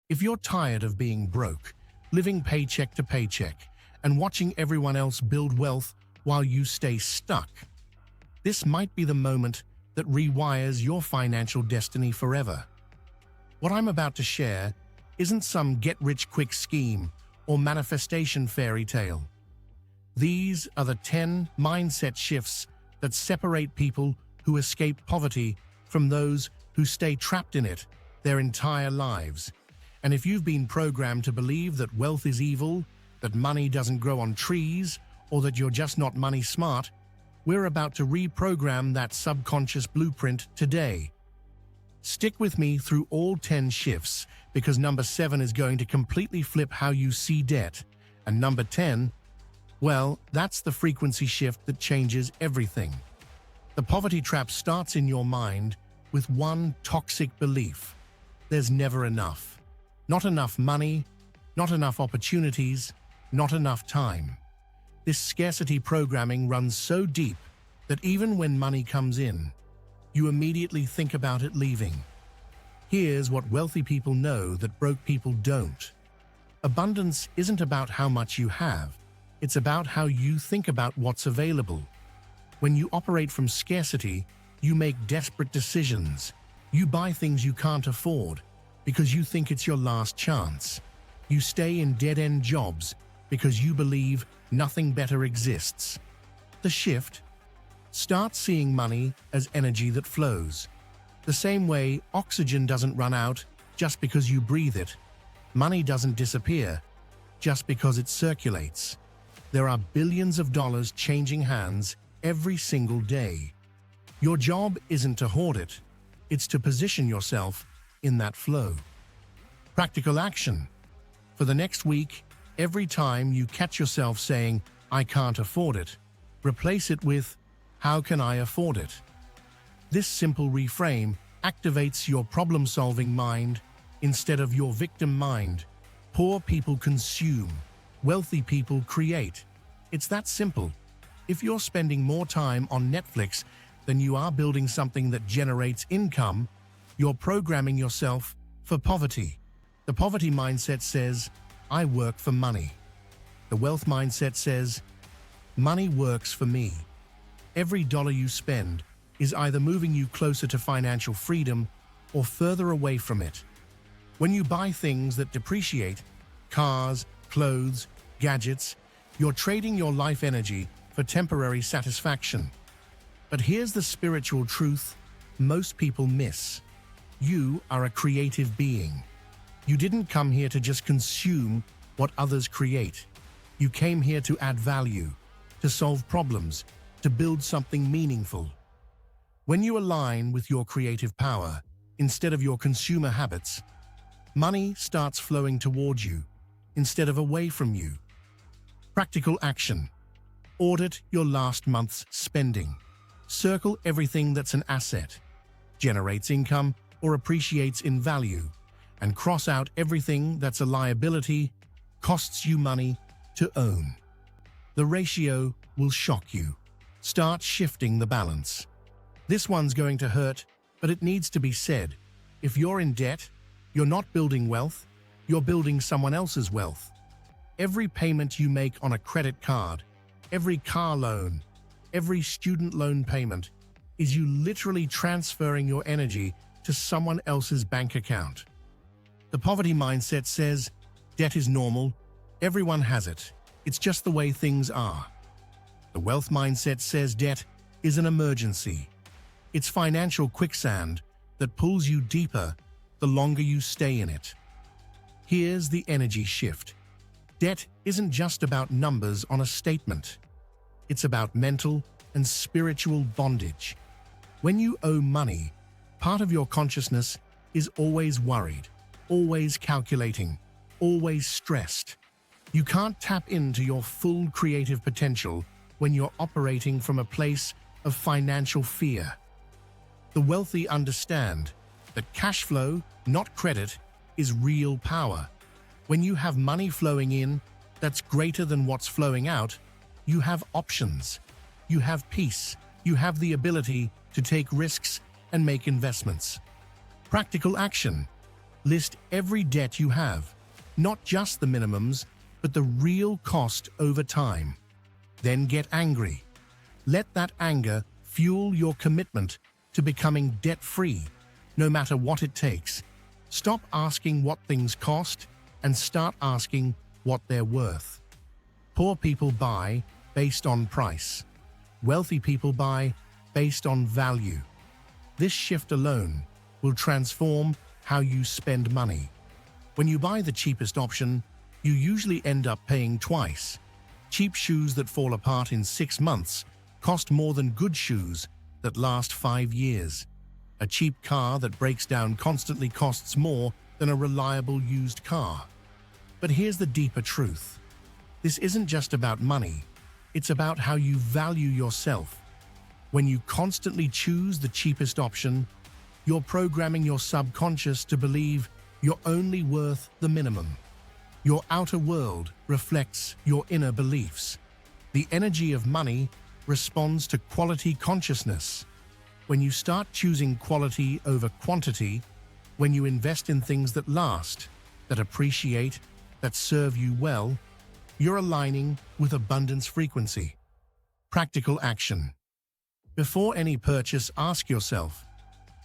If you're tired of being broke, living paycheck to paycheck, and watching everyone else build wealth while you stay stuck, this might be the moment that rewires your financial destiny forever. What I'm about to share isn't some get-rich-quick scheme or manifestation fairy tale. These are the 10 mindset shifts that separate people who escape poverty from those who stay trapped in it their entire lives. And if you've been programmed to believe that wealth is evil, that money doesn't grow on trees, or that you're just not money smart, we're about to reprogram that subconscious blueprint today. Stick with me through all 10 shifts, because number 7 is going to completely flip how you see debt. And number 10, well, that's the frequency shift that changes everything. The poverty trap starts in your mind with one toxic belief. There's never enough. Not enough money, not enough opportunities, not enough time. This scarcity programming runs so deep that even when money comes in, you immediately think about it leaving. Here's what wealthy people know that broke people don't. Abundance isn't about how much you have, it's about how you think about what's available. When you operate from scarcity, you make desperate decisions. You buy things you can't afford because you think it's your last chance. You stay in dead-end jobs because you believe nothing better exists. The shift: start seeing money as energy that flows. The same way oxygen doesn't run out just because you breathe it, money doesn't disappear just because it circulates. There are billions of dollars changing hands every single day. Your job isn't to hoard it, it's to position yourself in that flow. Practical action. For the next week, every time you catch yourself saying, "I can't afford it," replace it with, "How can I afford it?" This simple reframe activates your problem-solving mind instead of your victim mind. Poor people consume, wealthy people create. It's that simple. If you're spending more time on Netflix than you are building something that generates income, you're programming yourself for poverty. The poverty mindset says, "I work for money." The wealth mindset says, "Money works for me." Every dollar you spend is either moving you closer to financial freedom or further away from it. When you buy things that depreciate, cars, clothes, gadgets, you're trading your life energy for temporary satisfaction. But here's the spiritual truth most people miss. You are a creative being. You didn't come here to just consume what others create. You came here to add value, to solve problems, to build something meaningful. When you align with your creative power, instead of your consumer habits, money starts flowing towards you, instead of away from you. Practical action. Audit your last month's spending. Circle everything that's an asset, generates income, or appreciates in value, and cross out everything that's a liability, costs you money to own. The ratio will shock you. Start shifting the balance. This one's going to hurt, but it needs to be said. If you're in debt, you're not building wealth, you're building someone else's wealth. Every payment you make on a credit card, every car loan, every student loan payment is you literally transferring your energy to someone else's bank account. The poverty mindset says, debt is normal, everyone has it, it's just the way things are. The wealth mindset says debt is an emergency. It's financial quicksand that pulls you deeper the longer you stay in it. Here's the energy shift. Debt isn't just about numbers on a statement. It's about mental and spiritual bondage. When you owe money, part of your consciousness is always worried, always calculating, always stressed. You can't tap into your full creative potential when you're operating from a place of financial fear. The wealthy understand that cash flow, not credit, is real power. When you have money flowing in that's greater than what's flowing out, you have options. You have peace. You have the ability to take risks and make investments. Practical action. List every debt you have, not just the minimums, but the real cost over time. Then get angry. Let that anger fuel your commitment to becoming debt-free, no matter what it takes. Stop asking what things cost and start asking what they're worth. Poor people buy based on price. Wealthy people buy based on value. This shift alone will transform how you spend money. When you buy the cheapest option, you usually end up paying twice. Cheap shoes that fall apart in 6 months cost more than good shoes that last 5 years. A cheap car that breaks down constantly costs more than a reliable used car. But here's the deeper truth. This isn't just about money. It's about how you value yourself. When you constantly choose the cheapest option, you're programming your subconscious to believe you're only worth the minimum. Your outer world reflects your inner beliefs. The energy of money responds to quality consciousness. When you start choosing quality over quantity, when you invest in things that last, that appreciate, that serve you well, you're aligning with abundance frequency. Practical action. Before any purchase, ask yourself,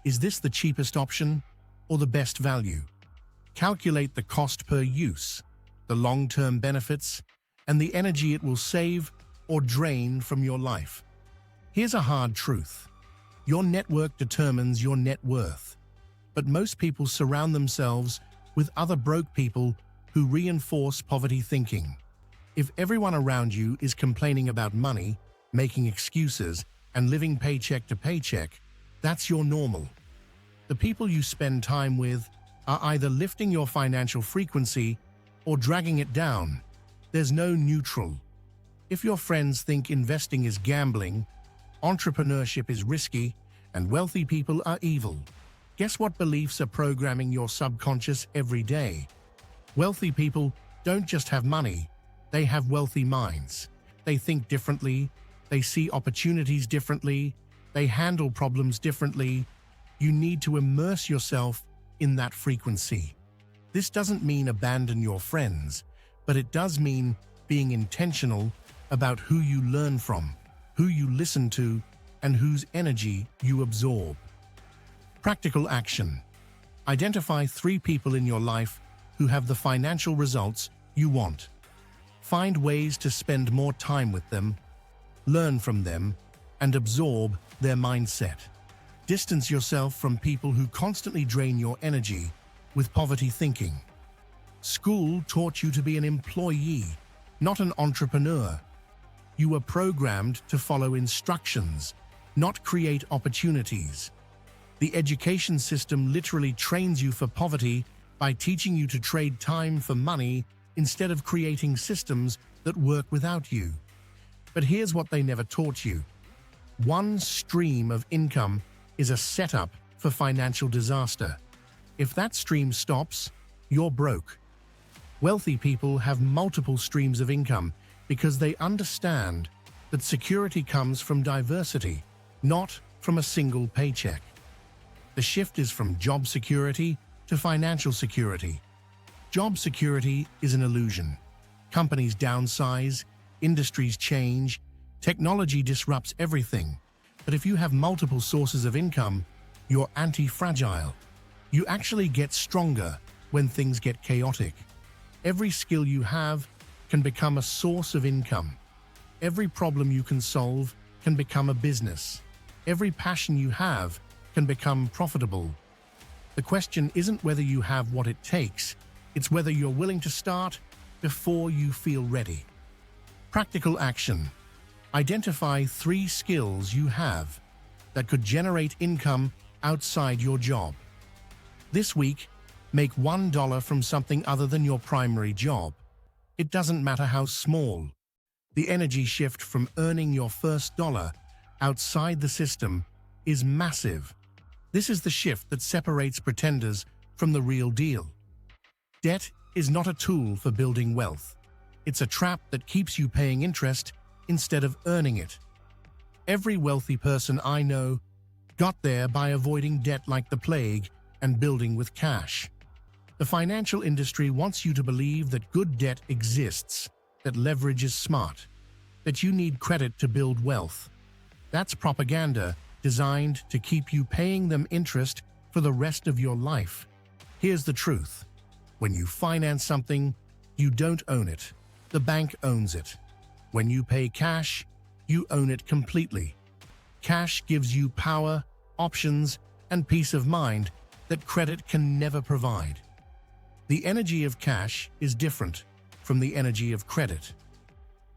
is this the cheapest option or the best value? Calculate the cost per use, the long-term benefits, and the energy it will save or drain from your life. Here's a hard truth. Your network determines your net worth. But most people surround themselves with other broke people who reinforce poverty thinking. If everyone around you is complaining about money, making excuses, and living paycheck to paycheck, that's your normal. The people you spend time with are either lifting your financial frequency or dragging it down. There's no neutral. If your friends think investing is gambling, entrepreneurship is risky, and wealthy people are evil, guess what beliefs are programming your subconscious every day? Wealthy people don't just have money, they have wealthy minds. They think differently, they see opportunities differently, they handle problems differently. You need to immerse yourself in that frequency. This doesn't mean abandon your friends, but it does mean being intentional about who you learn from, who you listen to, and whose energy you absorb. Practical action. Identify 3 people in your life who have the financial results you want. Find ways to spend more time with them, learn from them, and absorb their mindset. Distance yourself from people who constantly drain your energy with poverty thinking. School taught you to be an employee, not an entrepreneur. You were programmed to follow instructions, not create opportunities. The education system literally trains you for poverty by teaching you to trade time for money instead of creating systems that work without you. But here's what they never taught you. One stream of income is a setup for financial disaster. If that stream stops, you're broke. Wealthy people have multiple streams of income because they understand that security comes from diversity, not from a single paycheck. The shift is from job security to financial security. Job security is an illusion. Companies downsize, industries change, technology disrupts everything. But if you have multiple sources of income, you're anti-fragile. You actually get stronger when things get chaotic. Every skill you have can become a source of income. Every problem you can solve can become a business. Every passion you have can become profitable. The question isn't whether you have what it takes, it's whether you're willing to start before you feel ready. Practical action. Identify 3 skills you have that could generate income outside your job. This week, make $1 from something other than your primary job. It doesn't matter how small. The energy shift from earning your first dollar outside the system is massive. This is the shift that separates pretenders from the real deal. Debt is not a tool for building wealth. It's a trap that keeps you paying interest instead of earning it. Every wealthy person I know got there by avoiding debt like the plague and building with cash. The financial industry wants you to believe that good debt exists, that leverage is smart, that you need credit to build wealth. That's propaganda designed to keep you paying them interest for the rest of your life. Here's the truth. When you finance something, you don't own it. The bank owns it. When you pay cash, you own it completely. Cash gives you power, options, and peace of mind that credit can never provide. The energy of cash is different from the energy of credit.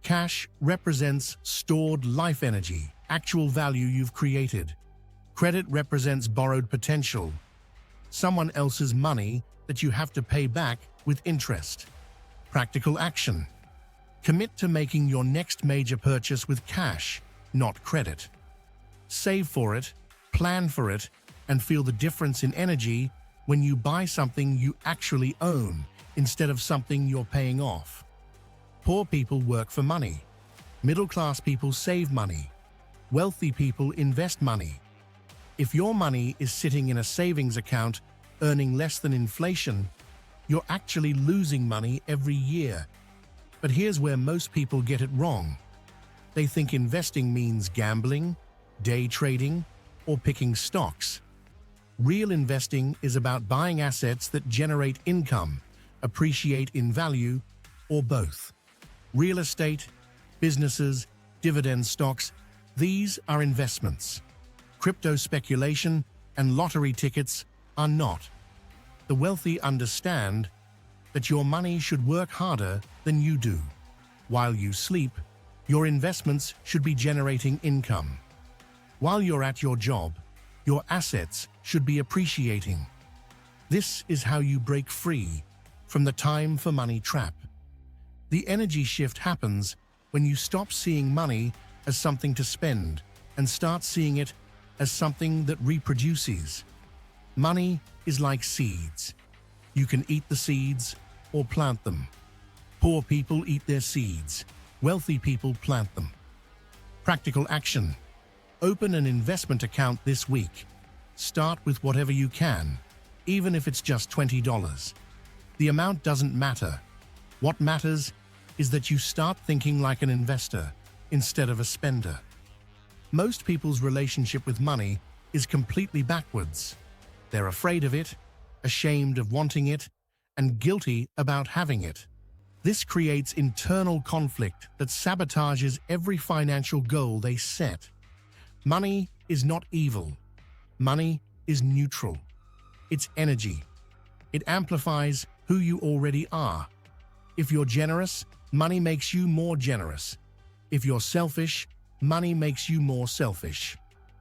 Cash represents stored life energy, actual value you've created. Credit represents borrowed potential, someone else's money that you have to pay back with interest. Practical action. Commit to making your next major purchase with cash, not credit. Save for it, plan for it, and feel the difference in energy when you buy something you actually own instead of something you're paying off. Poor people work for money. Middle-class people save money. Wealthy people invest money. If your money is sitting in a savings account earning less than inflation, you're actually losing money every year. But here's where most people get it wrong. They think investing means gambling, day trading, or picking stocks. Real investing is about buying assets that generate income, appreciate in value, or both. Real estate, businesses, dividend stocks, these are investments. Crypto speculation and lottery tickets are not. The wealthy understand that your money should work harder than you do. While you sleep, your investments should be generating income. While you're at your job, your assets should be appreciating. This is how you break free from the time for money trap. The energy shift happens when you stop seeing money as something to spend and start seeing it as something that reproduces. Money is like seeds. You can eat the seeds or plant them. Poor people eat their seeds. Wealthy people plant them. Practical action. Open an investment account this week. Start with whatever you can, even if it's just $20. The amount doesn't matter. What matters is that you start thinking like an investor instead of a spender. Most people's relationship with money is completely backwards. They're afraid of it, ashamed of wanting it, and guilty about having it. This creates internal conflict that sabotages every financial goal they set. Money is not evil. Money is neutral. It's energy. It amplifies who you already are. If you're generous, money makes you more generous. If you're selfish, money makes you more selfish.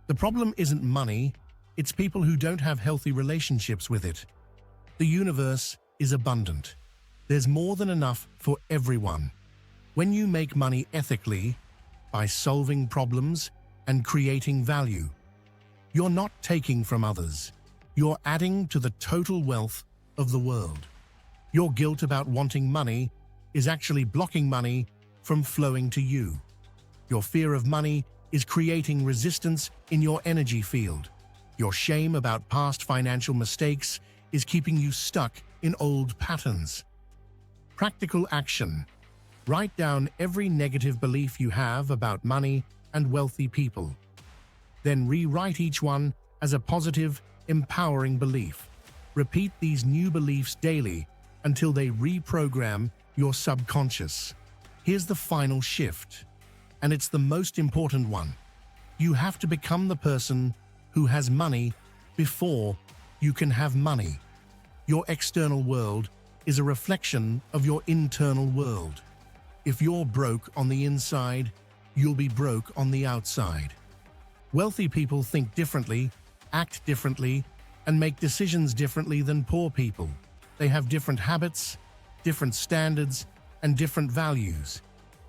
The problem isn't money, it's people who don't have healthy relationships with it. The universe is abundant. There's more than enough for everyone. When you make money ethically, by solving problems and creating value, you're not taking from others. You're adding to the total wealth of the world. Your guilt about wanting money is actually blocking money from flowing to you. Your fear of money is creating resistance in your energy field. Your shame about past financial mistakes is keeping you stuck in old patterns. Practical action. Write down every negative belief you have about money and wealthy people. Then rewrite each one as a positive, empowering belief. Repeat these new beliefs daily until they reprogram your subconscious. Here's the final shift, and it's the most important one. You have to become the person who has money before you can have money. Your external world is a reflection of your internal world. If you're broke on the inside, you'll be broke on the outside. Wealthy people think differently, act differently, and make decisions differently than poor people. They have different habits, different standards, and different values.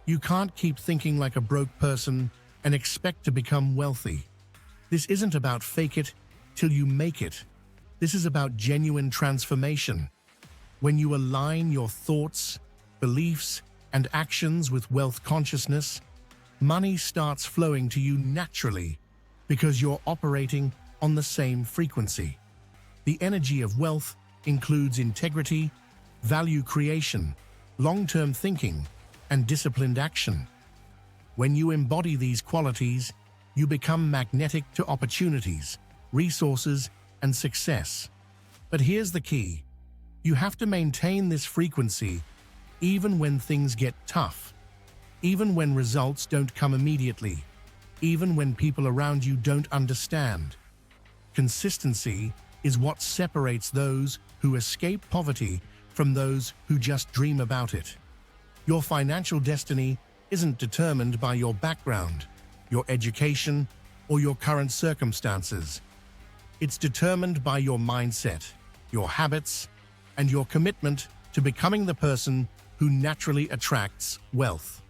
You can't keep thinking like a broke person and expect to become wealthy. This isn't about fake it till you make it. This is about genuine transformation. When you align your thoughts, beliefs, and actions with wealth consciousness, money starts flowing to you naturally because you're operating on the same frequency. The energy of wealth includes integrity, value creation, long-term thinking, and disciplined action. When you embody these qualities, you become magnetic to opportunities, resources, and success. But here's the key. You have to maintain this frequency even when things get tough, even when results don't come immediately, even when people around you don't understand. Consistency is what separates those who escape poverty from those who just dream about it. Your financial destiny isn't determined by your background, your education, or your current circumstances. It's determined by your mindset, your habits, and your commitment to becoming the person who naturally attracts wealth.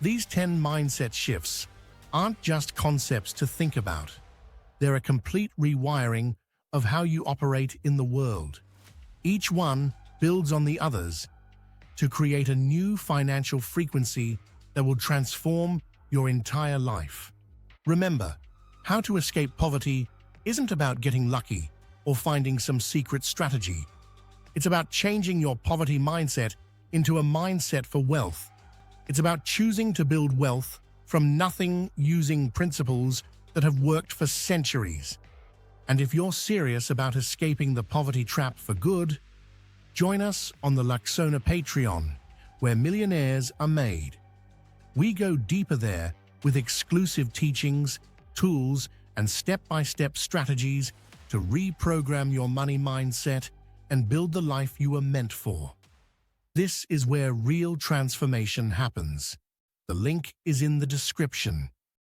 These 10 mindset shifts aren't just concepts to think about. They're a complete rewiring of how you operate in the world. Each one builds on the others to create a new financial frequency that will transform your entire life. Remember, how to escape poverty isn't about getting lucky or finding some secret strategy. It's about changing your poverty mindset into a mindset for wealth. It's about choosing to build wealth from nothing using principles that have worked for centuries. And if you're serious about escaping the poverty trap for good, join us on the Luxona Patreon, where millionaires are made. We go deeper there with exclusive teachings, tools, and step-by-step strategies to reprogram your money mindset and build the life you were meant for. This is where real transformation happens. The link is in the description.